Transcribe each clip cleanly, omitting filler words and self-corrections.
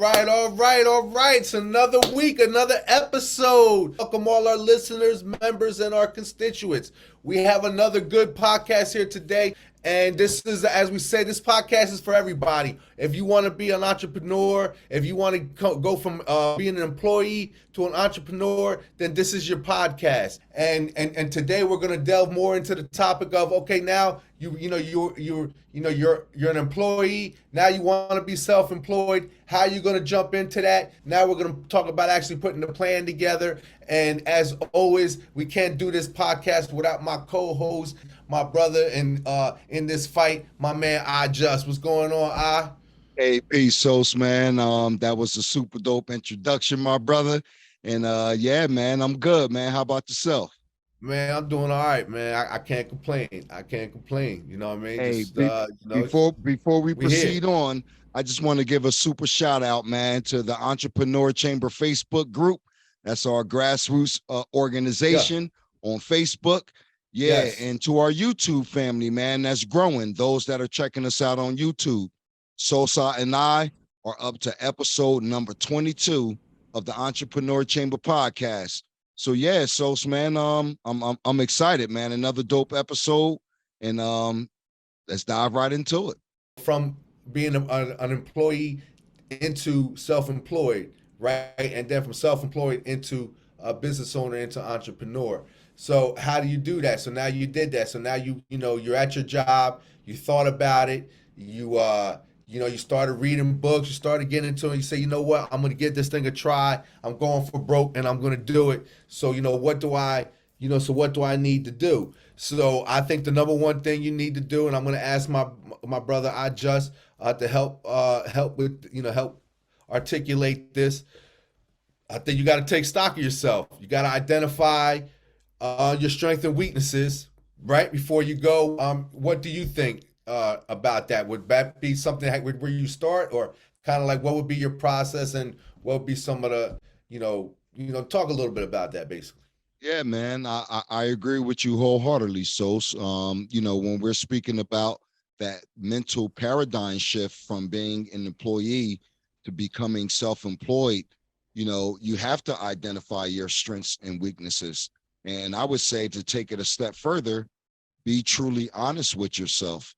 All right. It's another week, another episode. Welcome all our listeners, members, and our constituents. We have another good podcast here today. And this is, as we say, this podcast is for everybody. If you want to be an entrepreneur, if you want to go from being an employee to an entrepreneur, then this is your podcast. And today we're going to delve more into the topic of, okay, now you're an employee. Now you want to be self-employed. How are you going to jump into that? Now we're going to talk about actually putting the plan together. And as always, we can't do this podcast without my co-host, my brother in this fight, my man IJUST. What's going on, I? Hey, peace, Hosts, man. That was a super dope introduction, my brother. And yeah, man, I'm good, man. How about yourself? Man, I'm doing all right, man. I can't complain. I can't complain. You know what I mean? Hey, Just before we we here. proceed on, I just want to give a super shout out, man, to the Entrepreneur Chamber Facebook group. That's our grassroots organization on Facebook. Yeah, Yes. and to our YouTube family, man, that's growing. Those that are checking us out on YouTube, Sosa and I are up to episode number 22 of the Entrepreneur Chamber podcast. So yeah, Sos, man, I'm excited, man. Another dope episode, and let's dive right into it. From being an employee into self-employed, right? And then from self-employed into a business owner into entrepreneur. So how do you do that? So now you did that. So now you're at your job. You thought about it. You started reading books. You started getting into it. You say, you know what? I'm gonna give this thing a try. I'm going for broke, and I'm gonna do it. So what do I? So what do I need to do? So I think the number one thing you need to do, and I'm gonna ask my brother IJUST to help articulate this. I think you got to take stock of yourself. You got to identify your strengths and weaknesses, right? Before you go, what do you think about that? Would that be something where you start, or kind of like what would be your process, and what would be some of the, talk a little bit about that, basically. Yeah, man, I agree with you wholeheartedly, Sos. When we're speaking about that mental paradigm shift from being an employee to becoming self-employed, you have to identify your strengths and weaknesses. And I would say, to take it a step further, be truly honest with yourself.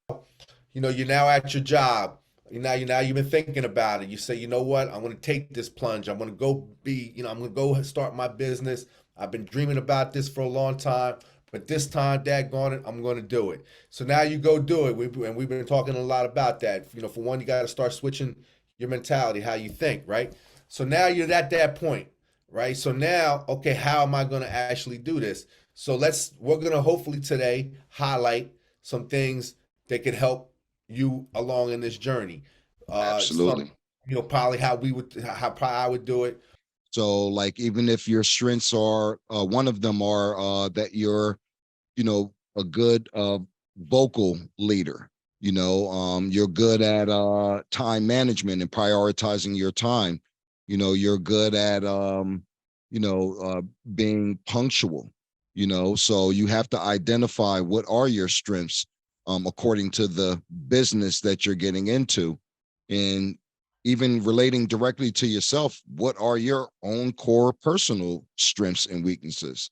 You're now at your job. You've been thinking about it. You say, you know what? I'm going to take this plunge. I'm going to go I'm going to go start my business. I've been dreaming about this for a long time, but this time, daggone it, I'm going to do it. So now you go do it. We've been talking a lot about that. For one, you got to start switching your mentality, how you think, right? So now you're at that point, right? So now, okay, how am I going to actually do this? So we're going to hopefully today highlight some things that could help you along in this journey. Absolutely. Probably how probably I would do it. So, like, even if your strengths are, one of them are that you're, a good vocal leader. You're good at time management and prioritizing your time. You're good at being punctual. So you have to identify what are your strengths according to the business that you're getting into, and even relating directly to yourself, what are your own core personal strengths and weaknesses?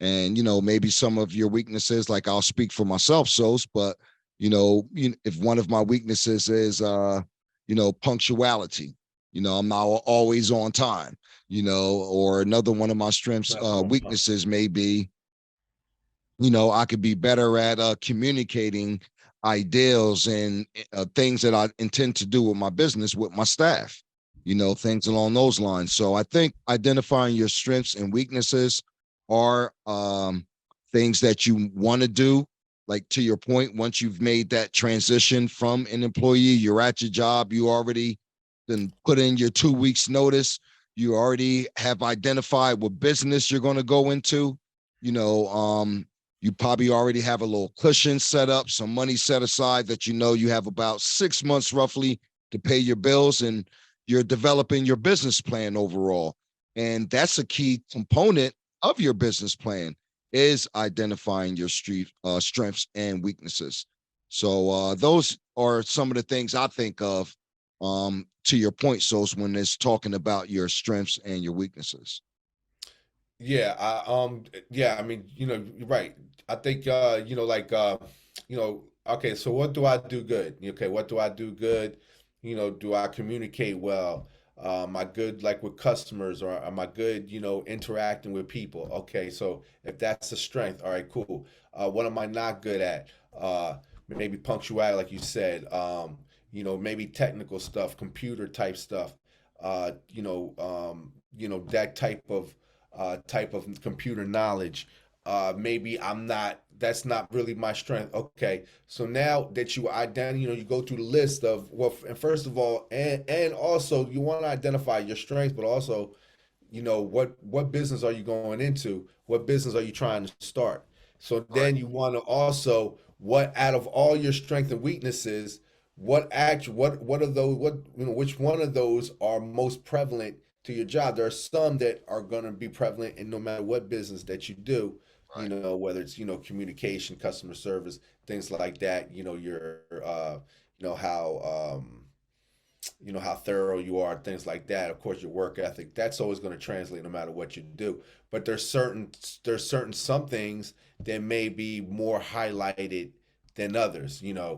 And, maybe some of your weaknesses, like, I'll speak for myself, but, if one of my weaknesses is, punctuality, I'm not always on time, or another one of my strengths, weaknesses may be, I could be better at communicating ideals and things that I intend to do with my business with my staff, things along those lines. So I think identifying your strengths and weaknesses are things that you want to do. Like, to your point, once you've made that transition from an employee, you're at your job, you already then put in your 2 weeks notice, you already have identified what business you're going to go into, you probably already have a little cushion set up, some money set aside that you have about 6 months roughly to pay your bills, and you're developing your business plan overall. And that's a key component of your business plan, is identifying your strengths and weaknesses. So those are some of the things I think of to your point, so when it's talking about your strengths and your weaknesses. Yeah, I mean, you're right. I think okay, so what do I do good? Okay, what do I do good? Do I communicate well? Am I good like with customers, or am I good, interacting with people? Okay, so if that's a strength, all right, cool. What am I not good at? Maybe punctuality, like you said. Maybe technical stuff, computer type stuff. That type of computer knowledge. Maybe I'm not. That's not really my strength. Okay, so now that you identify, you go through the list of and first of all, and also you want to identify your strengths, but also, what business are you going into? What business are you trying to start? So Right. then you want to also, what out of all your strengths and weaknesses, what are those, which one of those are most prevalent to your job? There are some that are going to be prevalent in no matter what business that you do, Right. whether it's, communication, customer service, things like that. Your you know how how thorough you are, things like that. Of course, your work ethic, that's always going to translate no matter what you do. But there's certain some things that may be more highlighted than others. You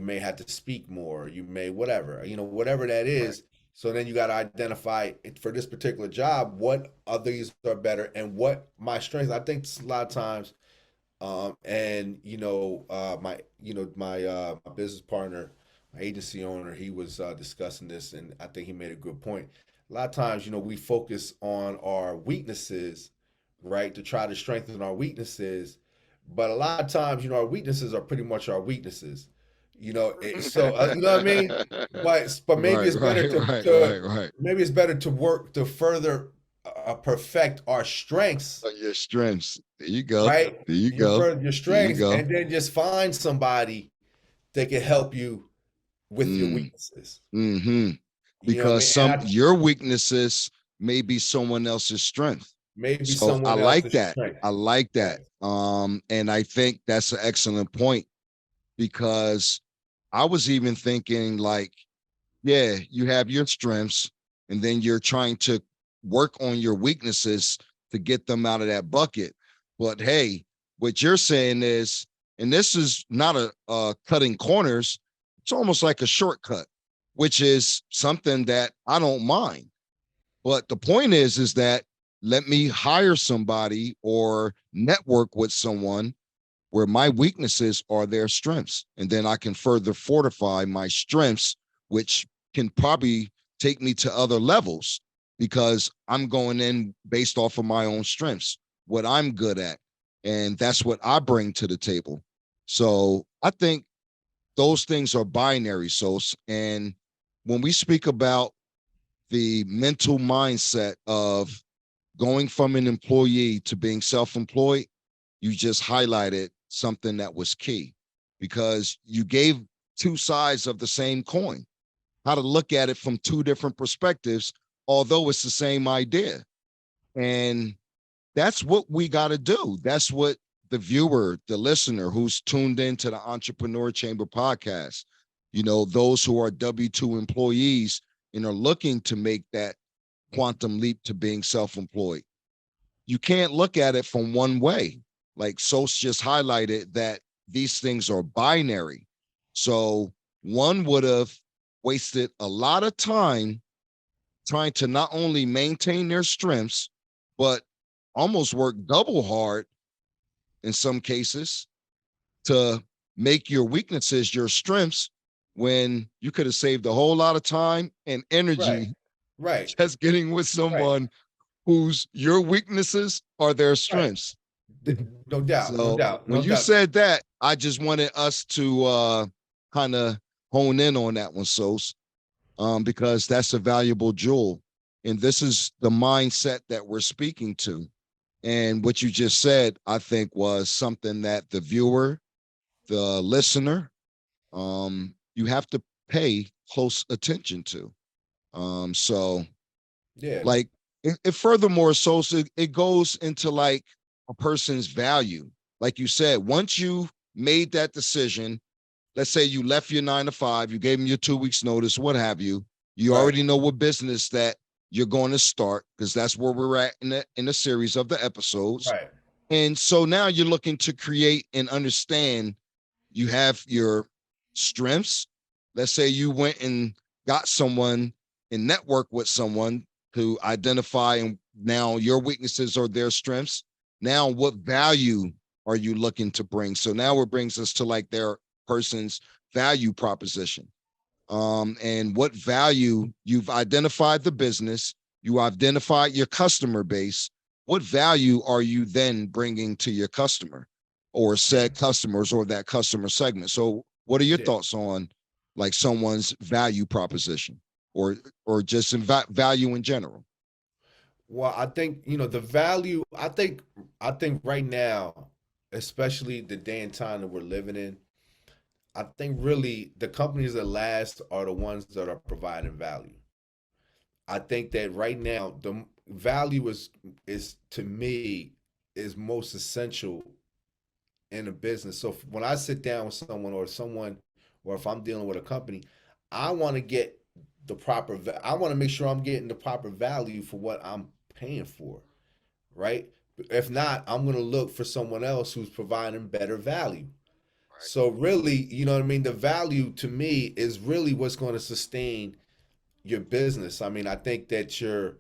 may have to speak more, you may whatever, whatever that Right. is. So then you got to identify for this particular job, what of these are better and what my strengths. I think a lot of times, and my business partner, my agency owner, he was discussing this, and I think he made a good point. A lot of times, we focus on our weaknesses, right, to try to strengthen our weaknesses, but a lot of times, our weaknesses are pretty much our weaknesses. You know what I mean. But maybe Right, it's better right, to, right, to right, right. maybe it's better to work to further perfect our strengths, Your strengths. There you go. right? There you You go. further your There you strengths, go. and then just find somebody that can help you with your Mm, weaknesses. hmm. You know what I Because mean? And some I your weaknesses may be someone else's strength. maybe So I someone like else's that. strength. I like that. Yes. And I think that's an excellent point because I was even thinking like, yeah, you have your strengths, and then you're trying to work on your weaknesses to get them out of that bucket. But hey, what you're saying is, and this is not a cutting corners, it's almost like a shortcut, which is something that I don't mind. But the point is that let me hire somebody or network with someone where my weaknesses are their strengths. And then I can further fortify my strengths, which can probably take me to other levels because I'm going in based off of my own strengths, what I'm good at. And that's what I bring to the table. So I think those things are binary, Sos. And when we speak about the mental mindset of going from an employee to being self-employed, you just highlighted something that was key because you gave two sides of the same coin, how to look at it from two different perspectives, although it's the same idea. And that's what we got to do. That's what the viewer, the listener who's tuned into the Entrepreneur Chamber podcast, those who are W 2 employees and are looking to make that quantum leap to being self employed. You can't look at it from one way. Like Sos just highlighted that these things are binary. So one would have wasted a lot of time trying to not only maintain their strengths, but almost work double hard in some cases to make your weaknesses your strengths when you could have saved a whole lot of time and Right. energy Right. just getting with Right. someone whose your weaknesses are their Right. strengths. No doubt. No So doubt. when No you doubt. said that, I just wanted us to kind of hone in on that one, Sos, because that's a valuable jewel. And this is the mindset that we're speaking to. And what you just said, I think, was something that the viewer, the listener, you have to pay close attention to. So Yeah. like furthermore, so it goes into like a person's value. Like you said, once you made that decision, let's say you left your 9 to 5, you gave them your 2 weeks notice, what have you. You Right. already know what business that you're going to start, because that's where we're at in the series of the episodes. Right. And so now you're looking to create and understand. You have your strengths. Let's say you went and got someone and network with someone to identify, and now your weaknesses are their strengths. Now, what value are you looking to bring? So now it brings us to like their person's value proposition. And what value you've identified the business, you identified your customer base. What value are you then bringing to your customer or said customers or that customer segment? So what are your Yeah. thoughts on like someone's value proposition or just in value in general? Well, I think, the value, I think right now, especially the day and time that we're living in, I think really the companies that last are the ones that are providing value. I think that right now the value is to me is most essential in a business. So when I sit down with someone, or if I'm dealing with a company, I want to get I want to make sure I'm getting the proper value for what I'm paying for, right? If not, I'm going to look for someone else who's providing better value. So really, you know what I mean? The value to me is really what's going to sustain your business. I mean, I think that you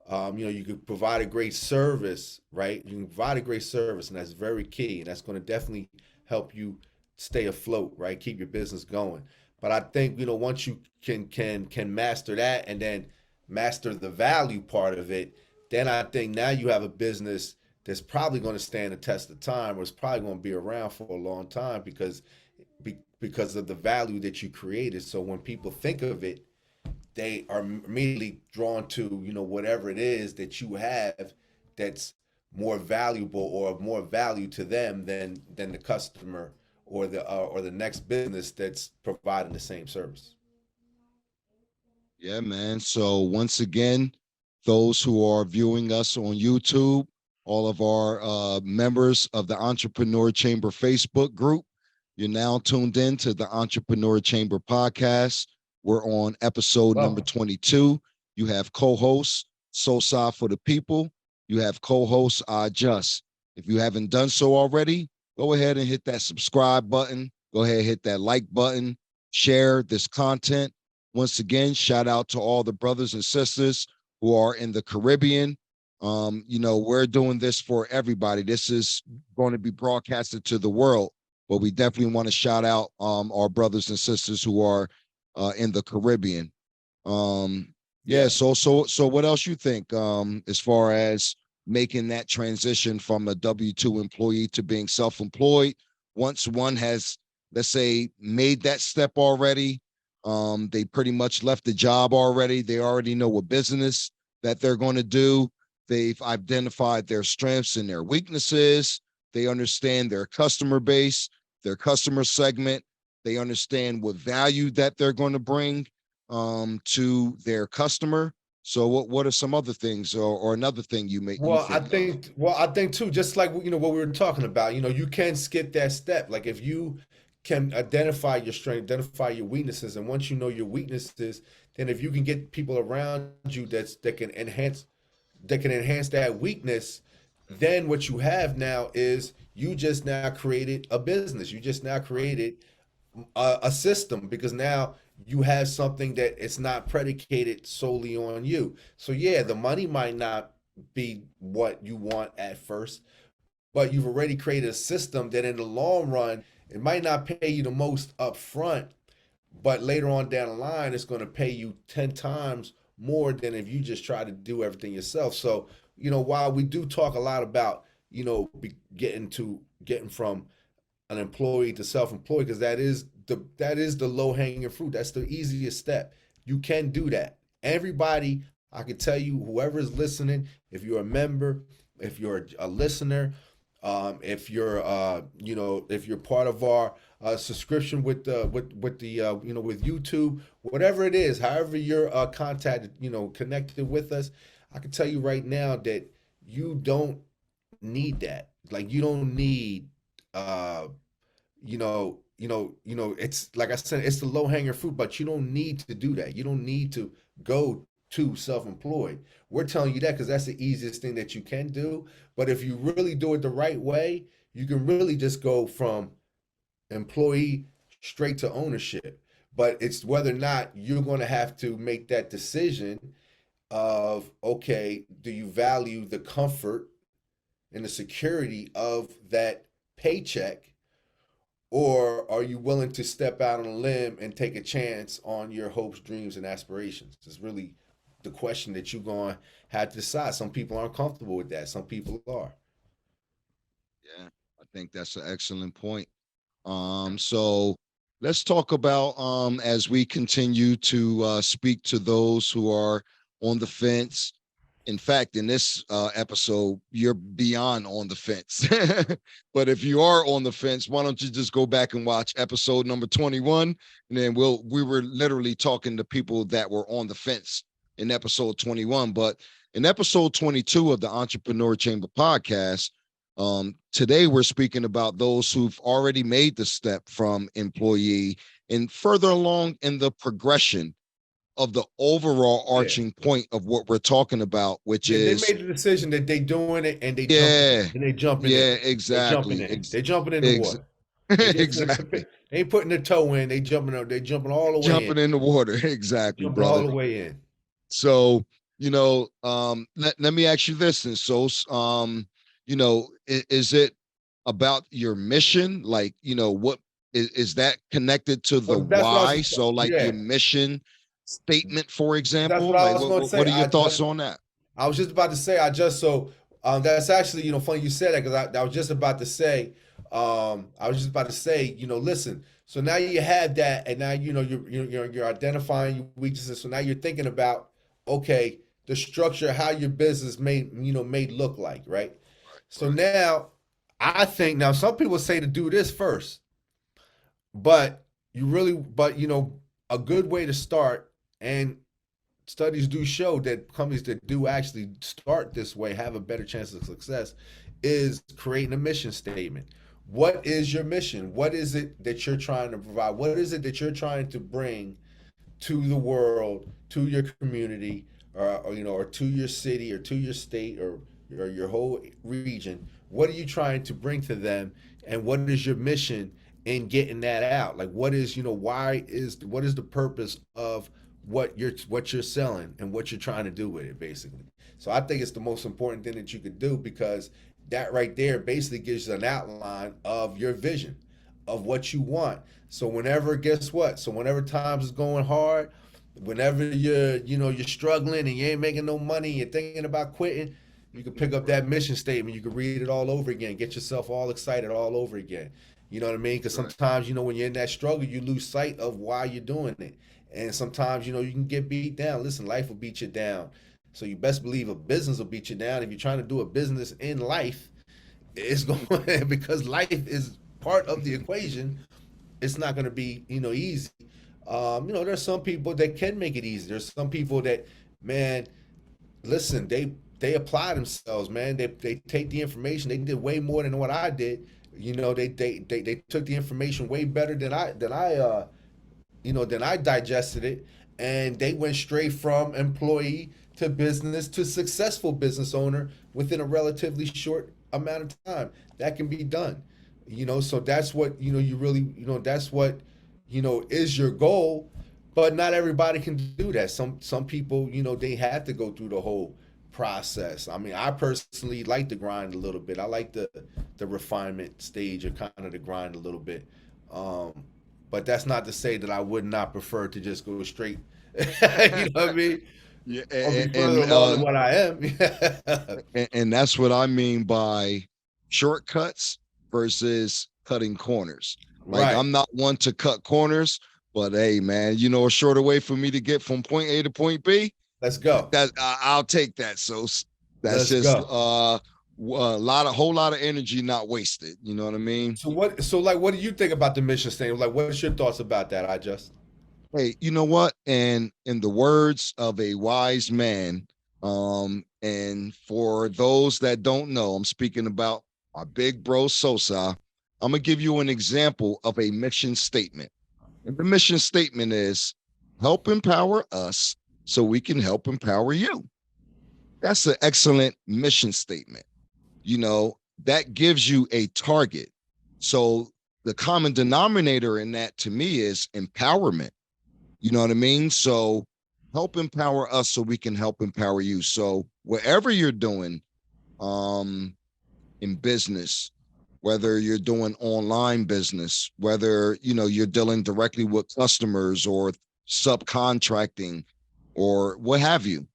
can provide a great service, right? You can provide a great service, and that's very key, and that's going to definitely help you stay afloat, right? Keep your business going. But I think once you can master that, and then master the value part of it, then I think now you have a business that's probably going to stand the test of time, or it's probably going to be around for a long time because of the value that you created. So when people think of it, they are immediately drawn to whatever it is that you have that's more valuable or of more value to them than the customer or the next business that's providing the same service. Yeah, man. So once again, those who are viewing us on YouTube, all of our members of the Entrepreneur Chamber Facebook group, you're now tuned in to the Entrepreneur Chamber podcast. We're on episode number Welcome. 22. You have co-hosts SOSA for the people. You have co-hosts IJUST. If you haven't done so already, go ahead and hit that subscribe button. Go ahead and hit that like button. Share this content. Once again, shout out to all the brothers and sisters who are in the Caribbean. We're doing this for everybody. This is going to be broadcasted to the world, but we definitely want to shout out our brothers and sisters who are in the Caribbean. Yeah. Yeah. So what else you think as far as making that transition from a W-2 employee to being self-employed? Once one has, let's say, made that step already, they pretty much left the job already. They already know what business that they're going to do. They've identified their strengths and their weaknesses. They understand their customer base, their customer segment. They understand what value that they're going to bring to their customer. So what are some other things or another thing you Well, I think of? think well, I think too, just like what we were talking about, you can skip that step. Like if you can identify your strength, identify your weaknesses, and once you know your weaknesses, then if you can get people around you that can enhance that weakness, then what you have now is you just now created a business. You just now created a system because now you have something that it's not predicated solely on you. So yeah, the money might not be what you want at first, but you've already created a system that in the long run, it might not pay you the most upfront, but later on down the line, it's going to pay you 10 times more than if you just try to do everything yourself. So, while we do talk a lot about, getting from an employee to self-employed, because that is the low-hanging fruit. That's the easiest step. You can do that. Everybody, I can tell you, whoever is listening, if you're a member, if you're a listener, if you're part of our subscription with YouTube, whatever it is, however you're contacted, connected with us, I can tell you right now that you don't need that. Like you don't need uh, you know it's like I said, it's the low hanging fruit, but you don't need to do that. You don't need to go to self-employed. We're telling you that because that's the easiest thing that you can do. But if you really do it the right way, you can really just go from employee straight to ownership. But it's whether or not you're going to have to make that decision of, okay, do you value the comfort and the security of that paycheck, or are you willing to step out on a limb and take a chance on your hopes, dreams, and aspirations? It's really the question that you're going to have to decide. Some people aren't comfortable with that. Some people are. Yeah, I think that's an excellent point. So let's talk about as we continue to speak to those who are on the fence. In fact, in this episode, you're beyond on the fence. But if you are on the fence, why don't you just go back and watch episode number 21? And then we were literally talking to people that were on the fence in episode 21. But in episode 22 of the Entrepreneur Chamber podcast, today we're speaking about those who've already made the step from employee and further along in the progression of the overall Yeah. arching point of what we're talking about, which Yeah, they is made the decision that they doing it and yeah, they jumping yeah, in. They jumping exactly, in. They jumping in the ex- water. They just exactly, they ain't putting their toe in. They jumping all the way in. jumping in the water, exactly, Jumping all brother. the way in. So let me ask you this, and so is it about your mission? Like, what is that connected to the Well, that's what I why? was. So, like your Yeah, mission statement, for that's example, what I like was going to what say. are your thoughts on that? I was just about to say. That's actually funny you said that because I was just about to say. I was just about to say. Listen. So now you have that, and now you're identifying your weaknesses. So now you're thinking about, okay, the structure, how your business may look like, right? So Right. now I think now some people say to do this first, but a good way to start, and studies do show that companies that do actually start this way have a better chance of success, is creating a mission statement. What is your mission? What is it that you're trying to provide? What is it that you're trying to bring to the world, to your community, or to your city, or to your state, or your whole region? What are you trying to bring to them, and what is your mission in getting that out? Like, what is the purpose of what you're selling and what you're trying to do with it, basically? So I think it's the most important thing that you could do, because that right there basically gives you an outline of your vision of what you want. So guess what? So whenever times is going hard, whenever you're struggling and you ain't making no money, you're thinking about quitting, you can pick up that mission statement. You can read it all over again, get yourself all excited all over again. You know what I mean? Because Right. sometimes, when you're in that struggle, you lose sight of why you're doing it. And sometimes, you can get beat down. Listen, life will beat you down. So you best believe a business will beat you down. If you're trying to do a business in life, it's going because life is part of the equation. It's not going to be easy. There's some people that can make it easy. There's some people that, man, listen, they apply themselves, man. They take the information. They did way more than what I did. They took the information way better than I digested it, and they went straight from employee to business to successful business owner within a relatively short amount of time. That can be done. So that's what you really that's what is your goal, but not everybody can do that. Some people they have to go through the whole process. I mean, I personally like to grind a little bit. I like the refinement stage of kind of the grind a little bit. But that's not to say that I would not prefer to just go straight. You know what I mean? Yeah, Or be further along than what I am. and that's what I mean by shortcuts versus cutting corners. Like, Right. I'm not one to cut corners, but hey, man, a shorter way for me to get from point A to point B, Let's go. I'll take that. So that's Let's just go. a whole lot of energy not wasted. You know what I mean? What do you think about the mission statement? Like, what's your thoughts about that? I just Hey, you know what? And in the words of a wise man, and for those that don't know, I'm speaking about my big bro Sosa. I'm gonna give you an example of a mission statement. And the mission statement is help empower us so we can help empower you. That's an excellent mission statement. That gives you a target. So the common denominator in that to me is empowerment. You know what I mean? So help empower us so we can help empower you. So whatever you're doing in business, whether you're doing online business, whether you're dealing directly with customers or subcontracting or what have you,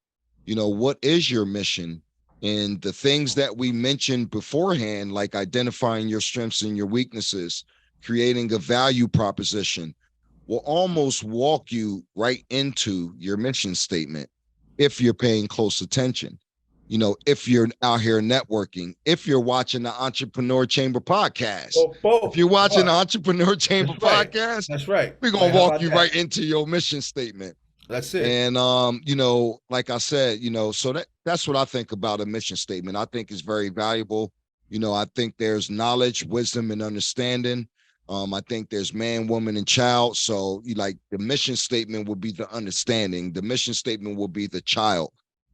what is your mission? And the things that we mentioned beforehand, like identifying your strengths and your weaknesses, creating a value proposition, will almost walk you right into your mission statement if you're paying close attention. If you're out here networking, if you're watching the Entrepreneur Chamber podcast, if you're watching the Entrepreneur Chamber podcast, that's right. We're gonna walk you right into your mission statement. That's it. And like I said, so that's what I think about a mission statement. I think it's very valuable. I think there's knowledge, wisdom, and understanding. I think there's man, woman, and child. So like the mission statement will be the understanding. The mission statement will be the child.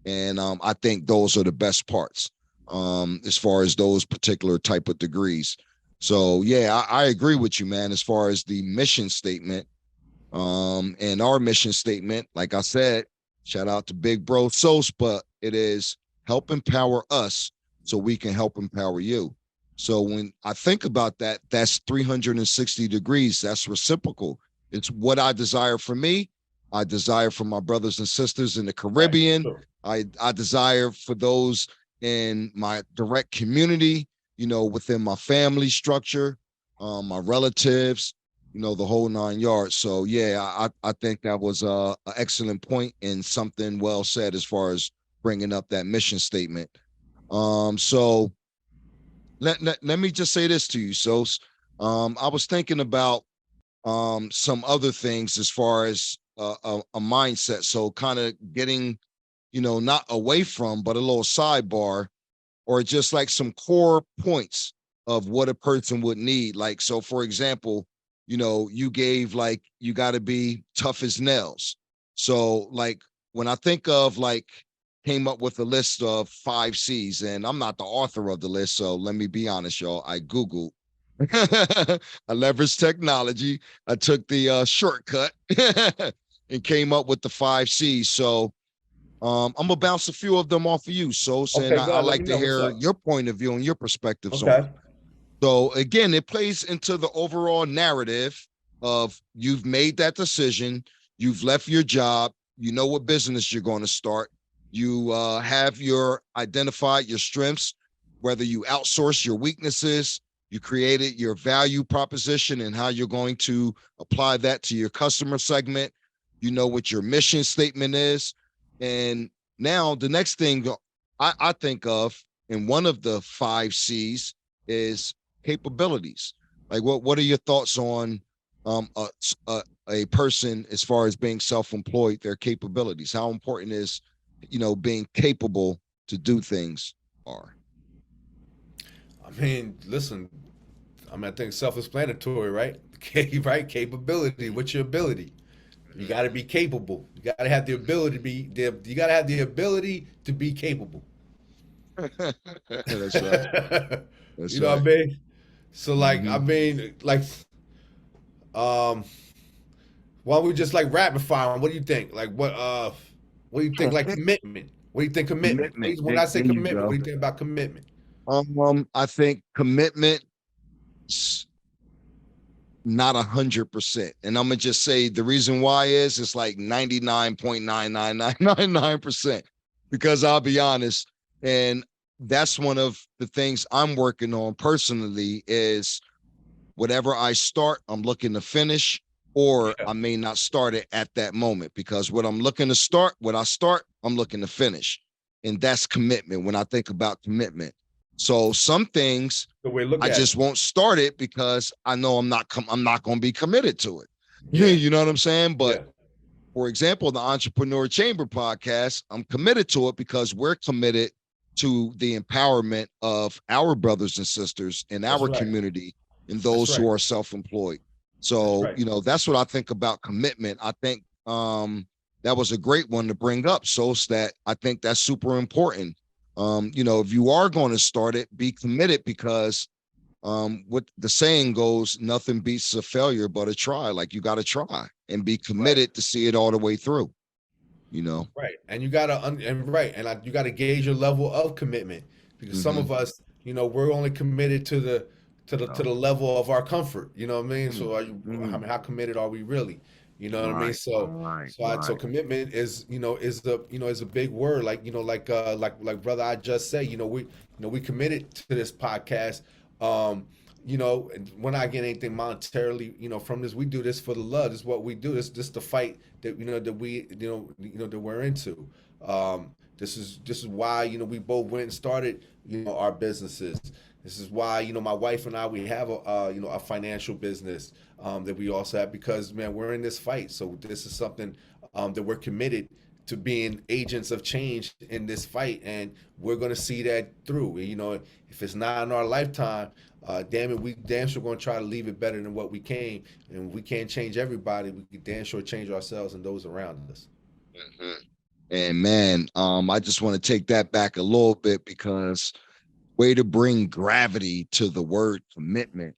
And I think those are the best parts as far as those particular type of degrees. So yeah, I agree with you, man, as far as the mission statement. And our mission statement, like I said, shout out to Big Bro Sos, but it is help empower us so we can help empower you. So when I think about that, that's 360 degrees. That's reciprocal. It's what I desire for me. I desire for my brothers and sisters in the Caribbean. I desire for those in my direct community, within my family structure, my relatives, the whole 9 yards. So yeah, I think that was an excellent point and something well said as far as bringing up that mission statement. So let me just say this to you, Sos. I was thinking about some other things as far as a mindset. So kind of getting, not away from, but a little sidebar, or just like some core points of what a person would need. Like, so for example, you gave like, you got to be tough as nails. So like, when I think of like, came up with a list of 5 C's, and I'm not the author of the list. So let me be honest, y'all. I Googled, I leveraged technology. I took the shortcut and came up with the 5 C's. So I'm gonna bounce a few of them off of you. So saying okay, I like to hear your point of view and your perspectives on it. So again, it plays into the overall narrative of you've made that decision, you've left your job, you know what business you're going to start, you have your identified your strengths, whether you outsource your weaknesses, you created your value proposition and how you're going to apply that to your customer segment, you know what your mission statement is. And now the next thing I think of in one of the 5 C's is capabilities. Like what are your thoughts on a person as far as being self-employed, their capabilities? How important is being capable to do things are? I mean, listen, I think self-explanatory, right? Right? Capability. What's your ability? You got to be capable. You got to have the ability to be. You got to have the ability to be capable. That's right. That's you know right. what I mean? So like, I mean, like, why don't we just like rapid fire? What do you think? Like, what do you think? Like commitment. What do you think commitment? When I say commitment, what do you think about commitment? I think commitment not 100%. And I'm gonna just say the reason why is it's like 99.99999%. Because I'll be honest, and that's one of the things I'm working on personally is whatever I start, I'm looking to finish, or I may not start it at that moment, because what I'm looking to start, I'm looking to finish. And that's commitment when I think about commitment. So some things I just won't start it because I know I'm not going to be committed to it. Yeah. You know what I'm saying? But for example, the Entrepreneur Chamber podcast, I'm committed to it because we're committed to the empowerment of our brothers and sisters in our community and That's those right. who are self-employed. That's So, right. that's what I think about commitment. I think that was a great one to bring up. So that I think that's super important. If you are going to start it, be committed, because what the saying goes, nothing beats a failure but a try. Like, you got to try and be Right. committed to see it all the way through, you know. Right. And you gotta and right, and you gotta gauge your level of commitment because some Mm-hmm. of us, we're only committed to the to Yeah. the level of our comfort. You know what I mean? Mm, So are you? I mm. mean, how committed are we really? You know what I mean? Right, So right, so right. commitment is is a big word. Like like brother I just said. We committed to this podcast. Um, and we're not getting anything monetarily, from this. We do this for the love. This is what we do. This the fight that that we that we're into. This is why we both went and started our businesses. This is why my wife and I, we have a financial business that we also have, because man, we're in this fight. So this is something that we're committed to being agents of change in this fight, and we're going to see that through. If it's not in our lifetime, damn it, we damn sure going to try to leave it better than what we came. And we can't change everybody. We can damn sure change ourselves and those around us. Mhm. And man, I just want to take that back a little bit, because way to bring gravity to the word commitment,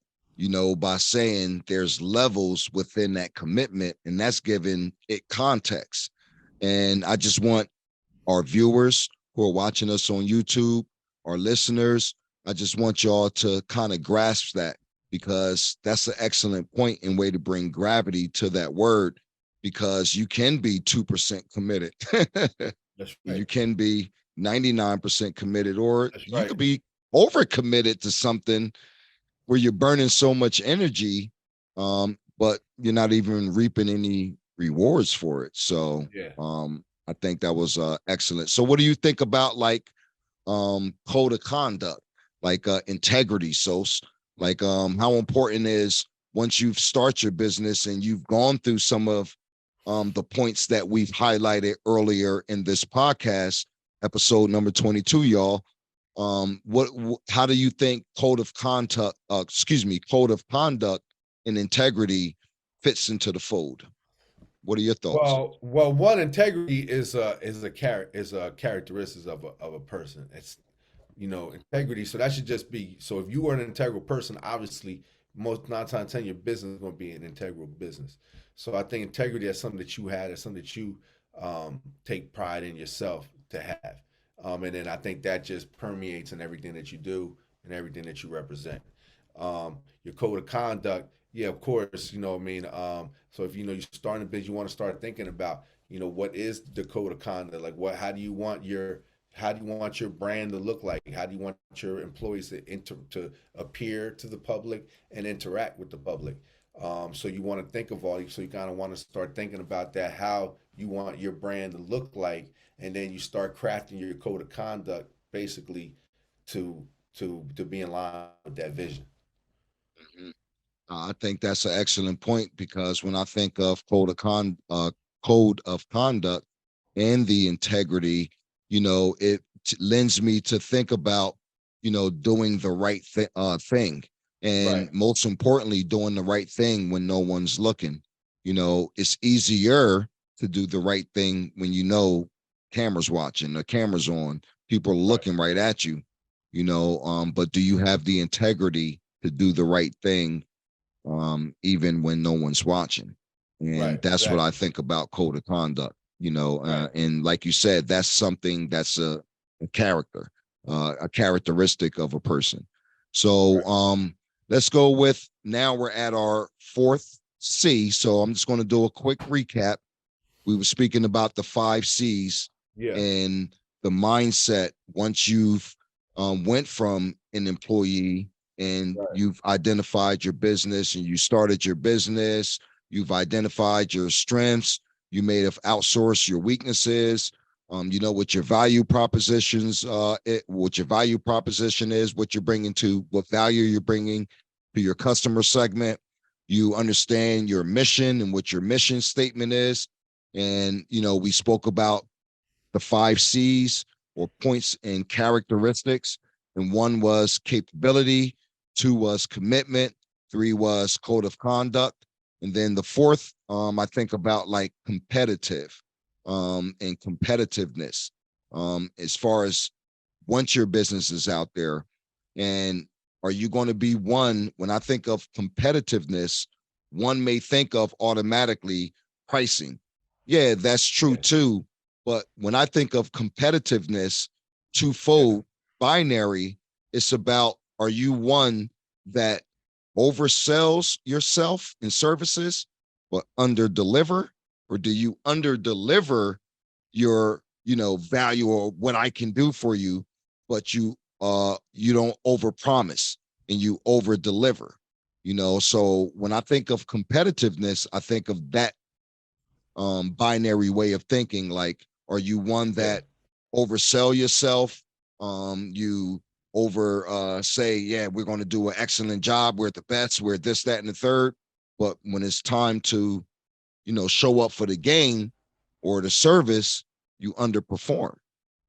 by saying there's levels within that commitment, and that's giving it context. And I just want our viewers who are watching us on YouTube, our listeners, I just want y'all to kind of grasp that, because that's an excellent point and way to bring gravity to that word, because you can be 2% committed. That's You right. can be 99% committed, or That's you right. could be over committed to something where you're burning so much energy, but you're not even reaping any rewards for it. So Yeah. I think that was excellent. So what do you think about, like, code of conduct, like integrity, like how important is, once you've start your business and you've gone through some of the points that we've highlighted earlier in this podcast, episode number 22, y'all. How do you think code of conduct and integrity fits into the fold? What are your thoughts? One, integrity is a characteristic of a person. It's integrity. So that should just be. So if you are an integral person, obviously, most 9 times 10, your business is going to be an integral business. So I think integrity is something that you had, is something that you take pride in yourself to have, and then I think that just permeates in everything that you do and everything that you represent. Your code of conduct, yeah, of course, what I mean. So if you're starting a business, you want to start thinking about, what is the code of conduct? Like, how do you want your brand to look like? How do you want your employees to appear to the public and interact with the public? So you want to think of all these. So you kind of want to start thinking about that, how you want your brand to look like, and then you start crafting your code of conduct basically to to be in line with that vision. Mhm. I think that's an excellent point, because when I think of code of conduct and the integrity, it lends me to think about, doing the right thing, Right. and most importantly, doing the right thing when no one's looking. It's easier to do the right thing when cameras watching, the cameras on, people are Right. looking right at you. But do you have the integrity to do the right thing, even when no one's watching? And Right. that's what I Exactly. think about code of conduct, Right. and like you said, that's something that's a character, a characteristic of a person. So Right. let's go with, now we're at our fourth C. So I'm just going to do a quick recap. We were speaking about the 5 C's Yeah. and the mindset once you've went from an employee and Right. you've identified your business and you started your business, you've identified your strengths, you may have outsourced your weaknesses. What your value propositions, what your value proposition is, what you're bringing to, what value you're bringing to your customer segment. You understand your mission and what your mission statement is. And, we spoke about the 5 C's, or points and characteristics. And one was capability, two was commitment, 3 was code of conduct. And then the fourth, I think about like competitive and competitiveness as far as once your business is out there. And are you going to be one? When I think of competitiveness, one may think of automatically pricing. Yeah, that's true Yeah. too. But when I think of competitiveness, Yeah. twofold binary, it's about, are you one that oversells yourself and services, but under deliver? Or do you under deliver your, value or what I can do for you, but you don't over promise and you over deliver? So when I think of competitiveness, I think of that binary way of thinking. Like, are you one Yeah. that oversell yourself? You over say, yeah, we're going to do an excellent job, we're the best, we're this, that, and the third. But when it's time to, show up for the game or the service, you underperform.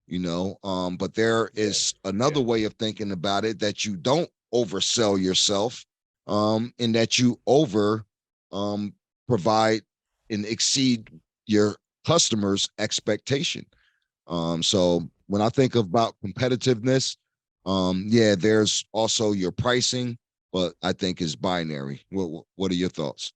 But there Yeah. is Yeah. another way of thinking about it, that you don't oversell yourself, and that you over um provide and exceed your customers' expectation. So when I think about competitiveness, yeah, there's also your pricing, but I think it's binary. What are your thoughts?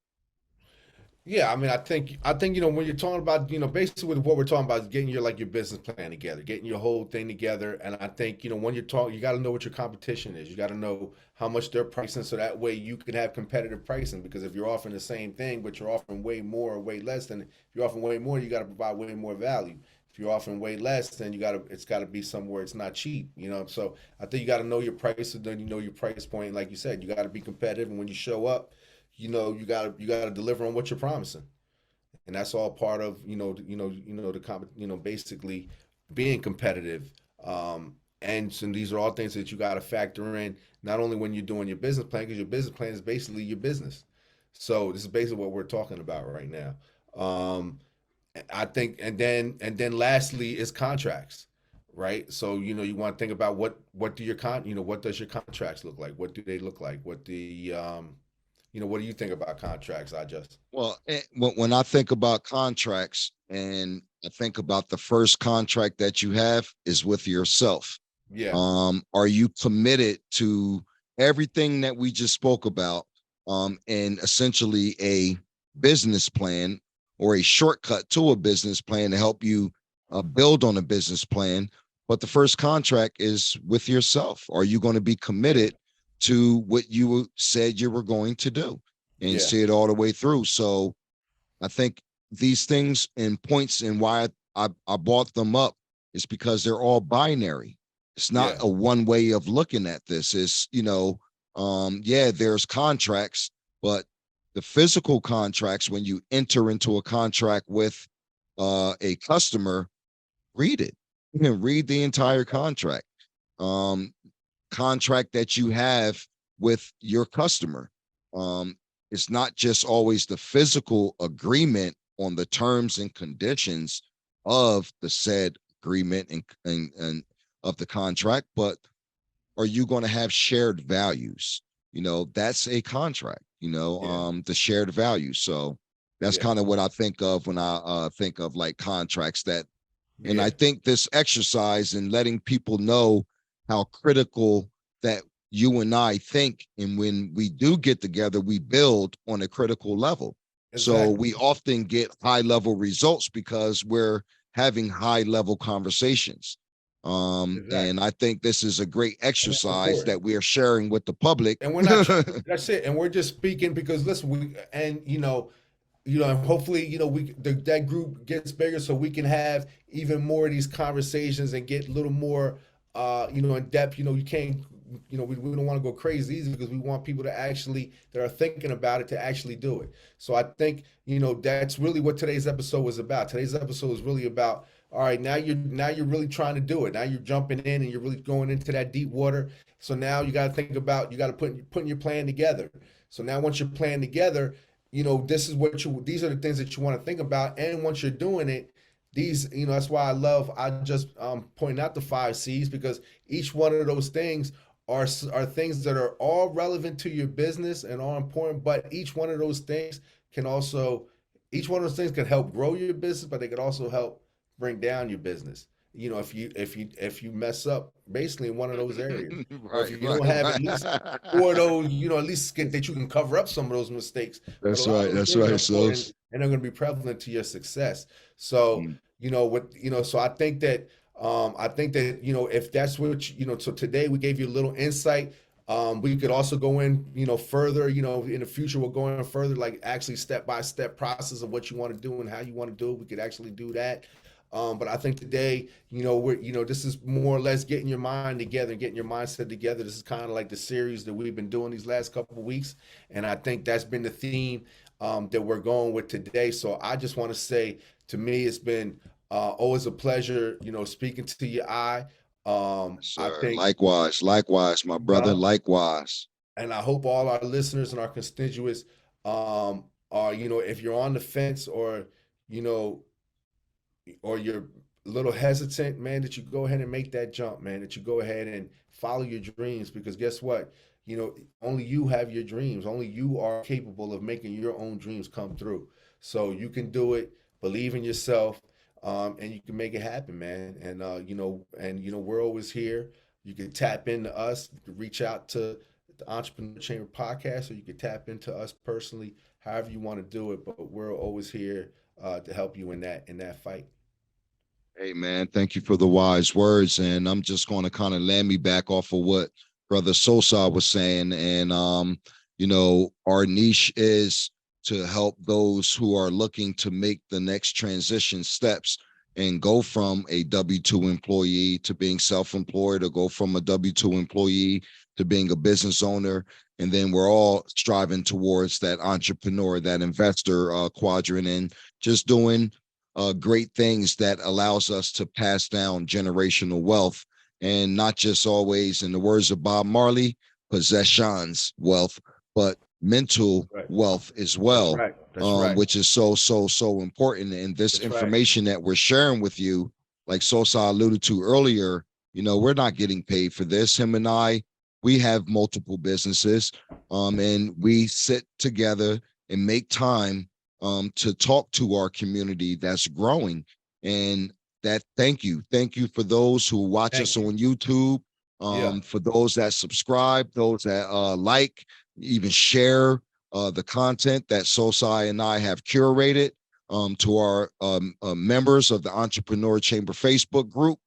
Yeah, I mean, I think when you're talking about basically what we're talking about is getting your business plan together, getting your whole thing together, and I think when you're talking, you got to know what your competition is. You got to know how much they're pricing, so that way you can have competitive pricing. Because if you're offering the same thing, but you're offering way more or way less, then if you're offering way more, you got to provide way more value. If you're offering way less, then it's got to be somewhere it's not cheap. So I think you got to know your price, and then you know your price point. Like you said, you got to be competitive, and when you show up, you gotta deliver on what you're promising, and that's all part of basically being competitive. And these are all things that you got to factor in, not only when you're doing your business plan, because your business plan is basically your business. So this is basically what we're talking about right now. Um, I think, and then lastly is contracts, right? So you want to think about what do your what does your contracts look like? What do they look like? What do you think about contracts? I just Well, when I think about contracts, and I think about the first contract that you have is with yourself. Yeah. Are you committed to everything that we just spoke about, and essentially a business plan or a shortcut to a business plan to help you build on a business plan? But the first contract is with yourself. Are you going to be Yeah. committed to what you said you were going to do and Yeah. see it all the way through? So I think these things and points, and why I brought them up, is because they're all binary. It's not Yeah. a one way of looking at this. It's, yeah, there's contracts, but the physical contracts, when you enter into a contract with a customer, read it. You can read the entire contract. Um, Contract that you have with your customer. It's not just always the physical agreement on the terms and conditions of the said agreement and of the contract, but are you going to have shared values? That's a contract, Yeah. the shared values. So that's Yeah. kind of what I think of when I think of like contracts. And I Yeah. think this exercise and letting people know how critical that you and I think, and when we do get together, we build on a critical level. So Exactly. we often get high level results because we're having high level conversations. And Exactly. I think this is a great And that's exercise important. that we are sharing with the public. And we're not. That's it. And we're just speaking because listen, and hopefully, that group gets bigger so we can have even more of these conversations and get a little more, in depth. You can't, we don't want to go crazy either, because we want people that are thinking about it to actually do it. So I think, that's really what today's episode was about. Today's episode is really about, all right, now you're really trying to do it. Now you're jumping in and you're really going into that deep water. So now you got to think about, you got to putting your plan together. So now once you're playing together, these are the things that you want to think about. And once you're doing it, that's why I just pointing out the 5 C's, because each one of those things are things that are all relevant to your business and all important, but each one of those things can also each one of those things can help grow your business, but they could also help bring down your business. You know, if you mess up basically in one of those areas, or if Right, you don't right, have at least four of right. those, you know, at least that you can cover up some of those mistakes. But a That's lot of right. those That's things are right. So, important and they're going to be prevalent to your success. So, mm, you know, so I think that, you know, if that's what, you know, so today we gave you a little insight. We could also go in, you know, further, you know, in the future, we'll go in further, like actually step by step process of what you want to do and how you want to do it. We could actually do that. But I think today, you know, this is more or less getting your mind together and getting your mindset together. This is kind of like the series that we've been doing these last couple of weeks. And I think that's been the theme that we're going with today. So I just want to say, to me, it's been always a pleasure, you know, speaking to you. I sir. think, Likewise, likewise, my brother. brother, Likewise. and I hope all our listeners and our constituents are, you know, if you're on the fence or, you know, or you're a little hesitant, man, that you go ahead and make that jump, man, that you go ahead and follow your dreams because guess what? You know, only you have your dreams. Only you are capable of making your own dreams come through. So you can do it. Believe in yourself, and you can make it happen, man. And you know, we're always here. You can tap into us. You can reach out to the Entrepreneur Chamber podcast, or you can tap into us personally, however you want to do it. But we're always here to help you in that fight. Hey, man, thank you for the wise words. And I'm just going to kind of land me back off of what Brother Sosa was saying. And, you know, our niche is to help those who are looking to make the next transition steps and go from a W-2 employee to being self-employed, or go from a W-2 employee to being a business owner. And then we're all striving towards that entrepreneur, that investor quadrant, and just doing great things that allows us to pass down generational wealth, and not just always, in the words of Bob Marley, possessions wealth, but mental Right. wealth as That's well, right. That's right. which is so important. And this That's right. information that we're sharing with you, like Sosa alluded to earlier, you know, we're not getting paid for this. Him and I, we have multiple businesses, and we sit together and make time to talk to our community that's growing. And that, thank you for those who watch us Thank you. on YouTube, Yeah. for those that subscribe, those that like, even share the content that Sosai and I have curated, to our members of the Entrepreneur Chamber Facebook group.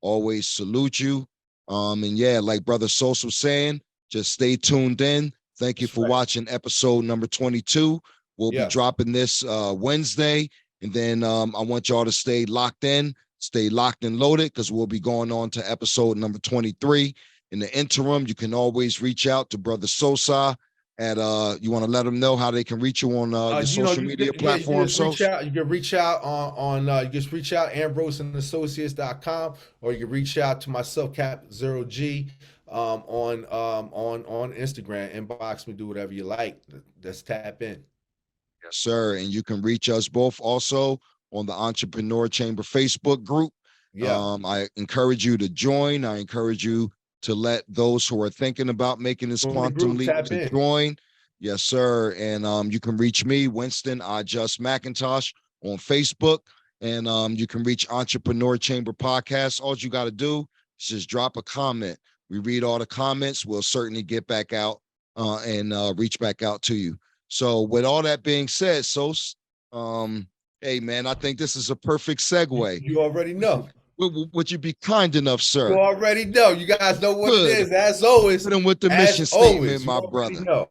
Always salute you. And yeah, like Brother Sosa was saying, just stay tuned in. Thank you That's for right. watching episode number 22. We'll be Yeah. dropping this Wednesday. And then I want y'all to stay locked in, stay locked and loaded, because we'll be going on to episode number 23. In the interim, you can always reach out to Brother Sosa at you want to let them know how they can reach you on your You know, social media you can platform, just reach Sos? out. You can reach out you just reach out ambroseandassociates.com, or you can reach out to myself, Cap0G, on Instagram. Inbox me, do whatever you like. Let's tap in. Yes, sir. And you can reach us both also on the Entrepreneur Chamber Facebook group. Yeah. I encourage you to join. I encourage you to let those who are thinking about making this Join the quantum group, leap tap to in. join. Yes, sir. And you can reach me, Winston IJUST McIntosh, on Facebook. And you can reach Entrepreneur Chamber Podcast. All you got to do is just drop a comment. We read all the comments. We'll certainly get back out and reach back out to you. So with all that being said, Sos, hey man, I think this is a perfect segue. You already know. Would you be kind enough, You sir? already know. You guys know what it Good. is. As always, Hit him with the mission statement, you my already brother. know.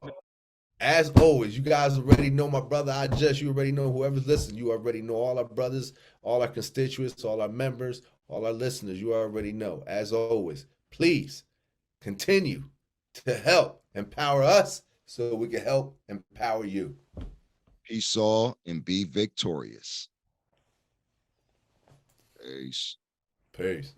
As always, you guys already know my brother. You already know whoever's listening. You already know all our brothers, all our constituents, all our members, all our listeners. You already know. As always, please continue to help empower us so we can help empower you. Peace all and be victorious. Peace. Peace.